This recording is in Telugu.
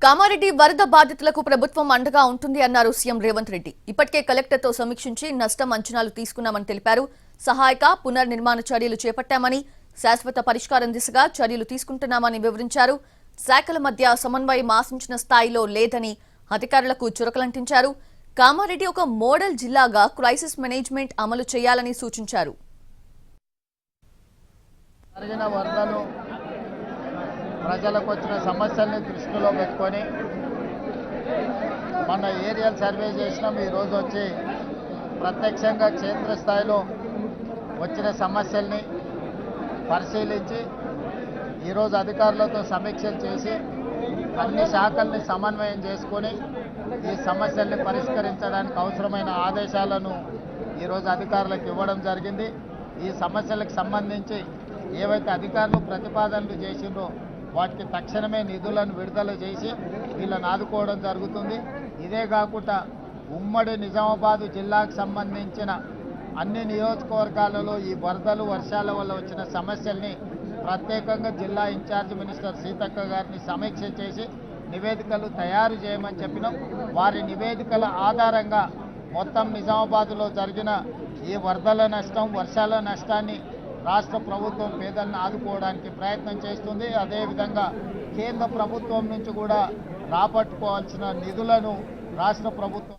కామారెడ్డి వరద బాధితులకు ప్రభుత్వం అండగా ఉంటుంది అన్నారు సీఎం రేవంత్ రెడ్డి. ఇప్పటికే కలెక్టర్తో సమీక్షించి నష్టం అంచనాలు తీసుకున్నామని తెలిపారు. సహాయక పునర్నిర్మాణ చర్యలు చేపట్టామని, శాశ్వత పరిష్కారం దిశగా చర్యలు తీసుకుంటున్నామని వివరించారు. శాఖల మధ్య సమన్వయం ఆశించిన స్థాయిలో లేదని అధికారులకు చురకలంటించారు. కామారెడ్డి ఒక మోడల్ జిల్లాగా క్రైసిస్ మేనేజ్మెంట్ అమలు చేయాలని సూచించారు. ప్రజలకు వచ్చిన సమస్యల్ని దృష్టిలో పెట్టుకొని మన ఏరియల్ సర్వే చేసినాం. ఈరోజు వచ్చి ప్రత్యక్షంగా క్షేత్రస్థాయిలో వచ్చిన సమస్యల్ని పరిశీలించి ఈరోజు అధికారులతో సమీక్షలు చేసి అన్ని శాఖల్ని సమన్వయం చేసుకొని ఈ సమస్యల్ని పరిష్కరించడానికి అవసరమైన ఆదేశాలను ఈరోజు అధికారులకు ఇవ్వడం జరిగింది. ఈ సమస్యలకు సంబంధించి ఏవైతే అధికారులు ప్రతిపాదనలు చేసిండ్రో వాటికి తక్షణమే నిధులను విడుదల చేసి వీళ్ళని ఆదుకోవడం జరుగుతుంది. ఇదే కాకుండా ఉమ్మడి నిజామాబాద్ జిల్లాకు సంబంధించిన అన్ని నియోజకవర్గాలలో ఈ వరదలు వర్షాల వల్ల వచ్చిన సమస్యల్ని ప్రత్యేకంగా జిల్లా ఇన్ఛార్జ్ మినిస్టర్ సీతక్క గారిని సమీక్ష చేసి నివేదికలు తయారు చేయమని చెప్పినాం. వారి నివేదికల ఆధారంగా మొత్తం నిజామాబాద్లో జరిగిన ఈ వరదల నష్టం, వర్షాల నష్టాన్ని రాష్ట్ర ప్రభుత్వం పేదలను ఆదుకోవడానికి ప్రయత్నం చేస్తుంది. అదేవిధంగా కేంద్ర ప్రభుత్వం నుంచి కూడా రాబట్టుకోవాల్సిన నిధులను రాష్ట్ర ప్రభుత్వం